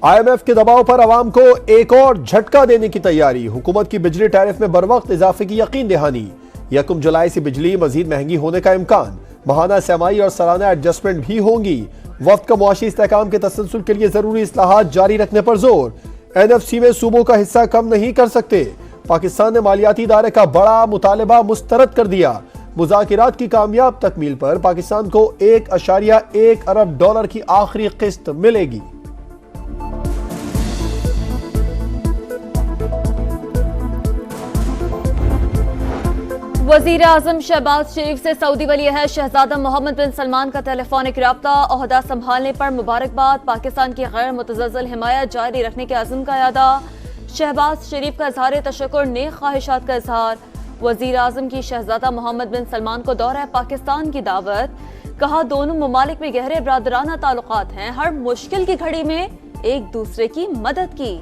IMF के दबाव पर आवाम को एक और झटका देने की तैयारी। हुकूमत की बिजली टैरिफ में बरवक्त इजाफे की यकीन दहानी। 1 जुलाई से बिजली मजीद महंगी होने का इम्कान। माहाना समाई और सालाना एडजस्टमेंट भी होंगी। वक्त का मुआशी इस्तेहकाम के तसलसल के लिए जरूरी इस्लाहात जारी रखने पर जोर। NFC में सूबों का हिस्सा कम नहीं कर सकते। पाकिस्तान ने मालियाती इदारे का बड़ा मुतालबा मुस्तरद कर दिया। मुज़ाकिरात की कामयाब तकमील पर पाकिस्तान को $1.1 अरब की आखिरी किस्त मिलेगी। वज़ीर आज़म शहबाज शरीफ से सऊदी वली अहद शहजादा मोहम्मद बिन सलमान का टेलीफोनिक राब्ता। ओहदा संभालने पर मुबारकबाद। पाकिस्तान की गैर मुतज़ल्ज़ल हिमायत जारी रखने के अज़्म का यादा। शहबाज शरीफ का इज़हार तशक्कुर नेक ख्वाहिशात का इज़हार। वज़ीर आज़म की शहजादा मोहम्मद बिन सलमान को दौरा पाकिस्तान की दावत। कहा दोनों ममालिक में गहरे ब्रादराना ताल्लुकात हैं। हर मुश्किल की घड़ी में एक दूसरे की मदद की।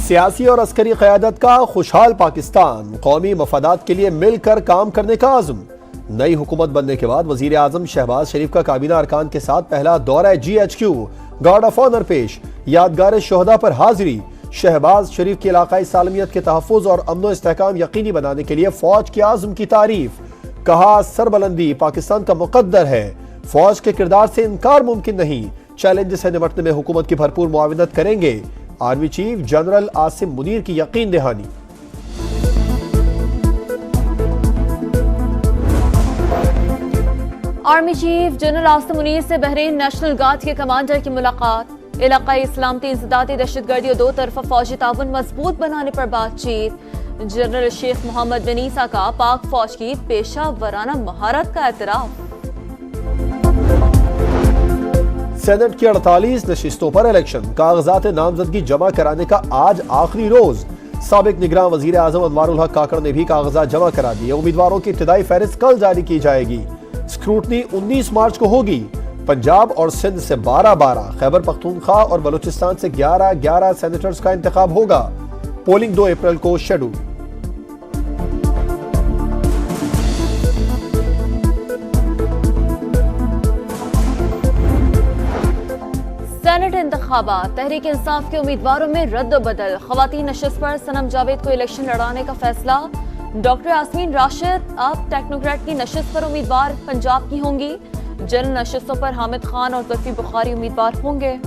सियासी और अस्करी क़यादत का खुशहाल पाकिस्तान। कौमी मफादात के लिए मिलकर काम करने का आज़म। नई हुकूमत बनने के बाद वज़ीर आज़म शहबाज शरीफ का काबीना अरकान के साथ पहला दौरा GHQ। गार्ड ऑफ ऑनर पेश। यादगार शोहदा पर हाजिरी। शहबाज शरीफ की इलाकाई सालमियत के तहफ़्फ़ुज़ और अमन इस्तेहकाम यकीनी बनाने के लिए फौज के आज़म की तारीफ। कहा सरबलंदी पाकिस्तान का मुक़द्दर है। फौज के किरदार से इनकार मुमकिन नहीं। चैलेंज से निपटने में हुकूमत की भरपूर मुआविनत करेंगे। Army chief general Asim Munir की यकीन दहानी। Army chief general Asim Munir से बहरीन नेशनल गार्ड के कमांडर की मुलाकात। इलाकाई इस्लामती इंसदादी दहशतगर्दी और दो तरफा फौजी ताउन मजबूत बनाने पर बातचीत। जनरल शेख मोहम्मद बिन ईसा का पाक फौज की पेशा वराना महारत का एतराफ। सेनेट की 48 नशिस्तों पर इलेक्शन। कागजात नामजदगी जमा कराने का आज आखिरी रोज। साबिक निगरान वजीर आजम अनवारुल हक काकड़ ने भी कागजात जमा करा दिए। उम्मीदवारों की इब्तिदाई फहरिस्त कल जारी की जाएगी। स्क्रूटनी 19 मार्च को होगी। पंजाब और सिंध से 12-12, खैबर पख्तूनख्वा और बलूचिस्तान से 11-11 सेनेटर्स का इंतखाब होगा। पोलिंग 2 अप्रैल को शेड्यूल। सेनेट इंतखाबात। तहरीक इंसाफ के उम्मीदवारों में रद्द-बदल। खवातीन नशिस्त पर सनम जावेद को इलेक्शन लड़ाने का फैसला। डॉक्टर यास्मीन राशिद अब टेक्नोक्रेट की नशिस्त पर उम्मीदवार पंजाब की होंगी। जनरल नशिस्तों पर हामिद खान और जुल्फी बुखारी उम्मीदवार होंगे।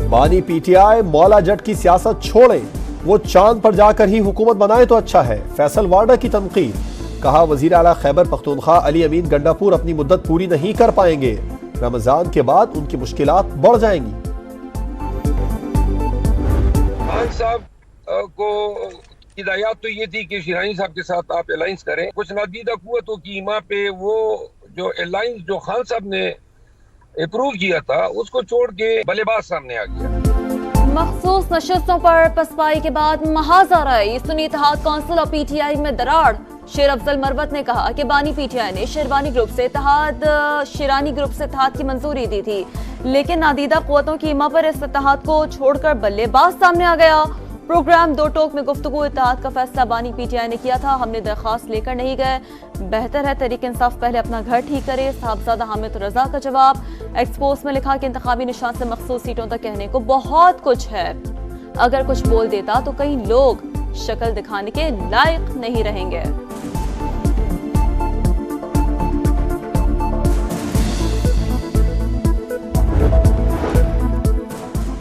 बानी PTI मौला जट की सियासत छोड़े। वो चांद पर जाकर ही हुकूमत बनाए तो अच्छा है। फैसल वार्डा की तनकीद। कहा वजीर आला खैबर पख्तूनख्वा अली अमीन गंडापुर अपनी मुद्दत पूरी नहीं कर पाएंगे। रमजान के बाद उनकी मुश्किलात बढ़ जाएंगी। खान साहब को हिदायत तो ये थी कि शिरानी साहब के साथ आप अलायंस करें। कुछ नादीदा कुव्वतों की ईमा पे वो जो अलायंस जो खान साहब ने अप्रूव किया था उसको छोड़ के बल्लेबाज सामने आ गया। मखसूस नशिस्तों पर पसपाई के बाद महाज़ा सुन्नी इत्तेहाद कौंसिल और PTI में दरार। शेर अफजल मरवत ने कहा कि बानी PTI ने शिरानी ग्रुप से इत्तेहाद की मंजूरी दी थी, लेकिन नादीदा कुव्वतों की ईमा पर इस इत्तेहाद को छोड़कर बल्लेबाज सामने आ गया। प्रोग्राम 2 टोक में गुफ्तगू इत्तेहाद का फैसला बानी PTI ने किया था। हमने दरख्वास्त लेकर नहीं गए। बेहतर है तहरीक इंसाफ पहले अपना घर ठीक करे। साहबजादा हामिद रजा का जवाब। एक्सपोज में लिखा कि इंतखाबी निशान से मखसूस सीटों तक कहने को बहुत कुछ है। अगर कुछ बोल देता तो कई लोग शक्ल दिखाने के लायक नहीं रहेंगे।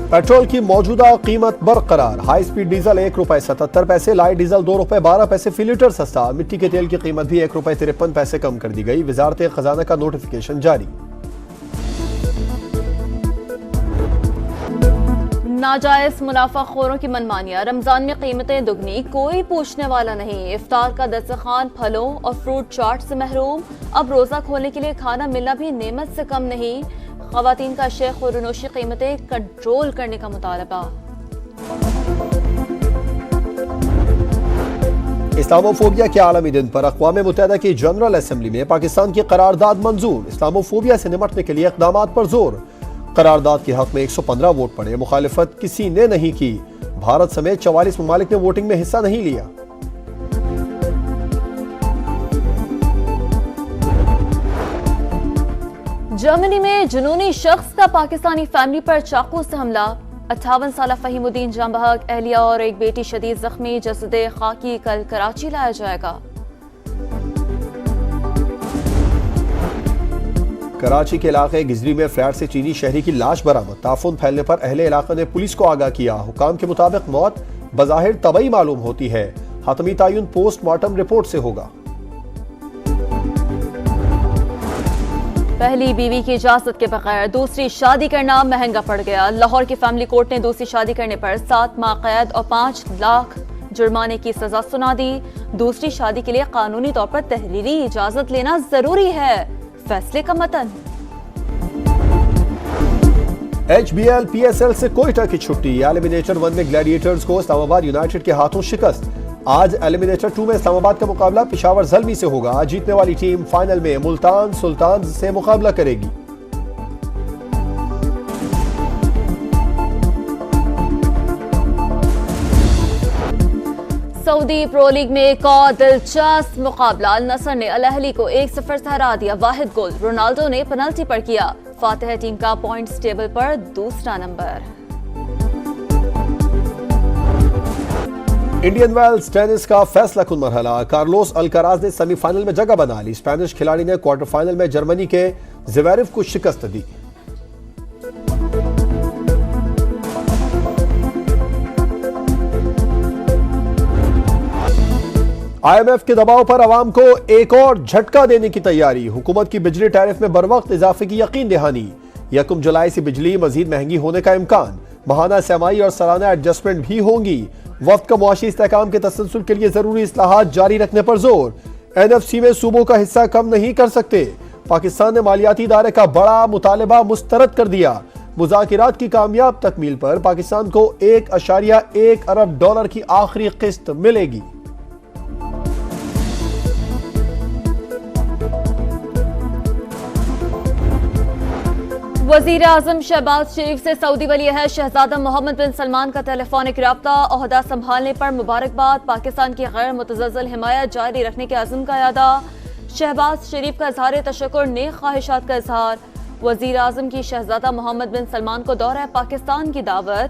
पेट्रोल की मौजूदा कीमत बरकरार। High speed diesel ₹1.77, light diesel ₹2.12 फी लीटर सस्ता। मिट्टी के तेल की कीमत भी ₹1.53 कम कर दी गई। वजारत खजाना का नोटिफिकेशन जारी। नाजायज मुनाफाखोरों की मनमानियां। रमजान में कीमतें दुगनी, कोई पूछने वाला नहीं। इफ्तार का दस्तरखान फलों और फ्रूट चाट से महरूम। अब रोजा खोलने के लिए खाना मिलना भी नेमत से कम नहीं। खवातीन का शेख और रुनोशी कीमतें कंट्रोल करने का मुतालबा। इस्लामोफोबिया के आलमी दिन पर अक़वाम मुत्तहिदा की जनरल असेंबली में पाकिस्तान की करारदाद मंजूर। इस्लामोफोबिया से निपटने के लिए इक़दामात पर जोर। करारदाद के हक में 115 वोट पड़े, मुखालिफत किसी ने नहीं की। भारत समेत 44 ममालिक ने वोटिंग में हिस्सा नहीं लिया। जर्मनी में जुनूनी शख्स का पाकिस्तानी फैमिली पर चाकू से हमला। 58 साल फहीमुद्दीन जाम बहक, अहलिया और एक बेटी शदीद जख्मी। जसदे खाकी कल कराची लाया जाएगा। कराची के इलाके गिजरी में फ्लैट से चीनी शहरी की लाश बरामद। ताफुन फैलने पर अहले इलाके ने पुलिस को आगाह किया। हुकाम के मुताबिक मौत बज़ाहिर तबई मालूम होती है। हतमी तायुन पोस्टमार्टम रिपोर्ट से होगा। पहली बीवी की इजाजत के बगैर दूसरी शादी करना महंगा पड़ गया। लाहौर की फैमिली कोर्ट ने दूसरी शादी करने पर 7 माह कैद और 5 लाख जुर्माने की सजा सुना दी। दूसरी शादी के लिए कानूनी तौर पर तहरीरी इजाजत लेना जरूरी है। फैसले का मतन। HBL PSL से कोयटा की छुट्टी। एलिमिनेटर 1 में ग्लैडिएटर्स को इस्लामाबाद यूनाइटेड के हाथों शिकस्त। आज एलिमिनेटर 2 में इस्लामाबाद का मुकाबला पेशावर ज़ल्मी से होगा। जीतने वाली टीम फाइनल में मुल्तान सुल्तान से मुकाबला करेगी। सऊदी प्रो लीग में एक और दिलचस्प मुकाबला। अल नसर ने अल अहली को 1-0 से हरा दिया। वाहिद गोल रोनाल्डो ने पेनल्टी पर किया। फातिह टीम का पॉइंट्स टेबल पर दूसरा नंबर। इंडियन वेल्स टेनिस का फैसला कुन मरहला। कार्लोस अल्काराज ने सेमीफाइनल में जगह बना ली। स्पेनिश खिलाड़ी ने क्वार्टर फाइनल में जर्मनी के ज़वेरेव को शिकस्त दी। IMF के दबाव पर अवाम को एक और झटका देने की तैयारी। हुकूमत की बिजली टैरिफ में बरवक्त इजाफे की यकीन दहानी। 1 जुलाई से बिजली मजीद महंगी होने का इम्कान। माहाना समाई और सालाना एडजस्टमेंट भी होंगी। वक्त का मुआशी इस्तेहकाम के तसलसल के लिए जरूरी इस्लाहात जारी रखने पर जोर। NFC में सूबों का हिस्सा कम नहीं कर सकते। पाकिस्तान ने मालियाती इदारे का बड़ा मुतालबा मुस्तरद कर दिया। मुज़ाकिरात की कामयाब तकमील पर पाकिस्तान को $1.1 अरब की आखिरी किस्त मिलेगी। वजीर आजम शहबाज शरीफ से सऊदी वली अहद शहजादा मोहम्मद बिन सलमान का टेलीफोनिक राब्ता। ओहदा संभालने पर मुबारकबाद। पाकिस्तान की गैर मुतज़ल्ज़ल हिमायत जारी रखने के अज़्म का यादा। शहबाज शरीफ का इज़हार तशक्कुर, नेक ख्वाहिशात का इजहार। वजीर आजम की शहजादा मोहम्मद बिन सलमान को दौरा पाकिस्तान की दावत।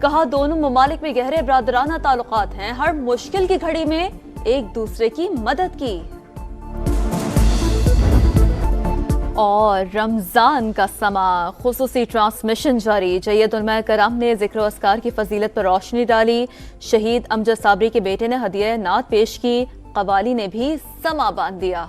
कहा दोनों ममालिक में गहरे ब्रादराना ताल्लुकात हैं। हर मुश्किल की घड़ी में एक दूसरे की मदद की। और रमजान का समा, खुसूसी ट्रांसमिशन जारी। जय्यद उलमा कराम ने जिक्र अस्कार की फजीलत पर रोशनी डाली। शहीद अमजद साबरी के बेटे ने हदिया नात पेश की। कवाली ने भी समा बांध दिया।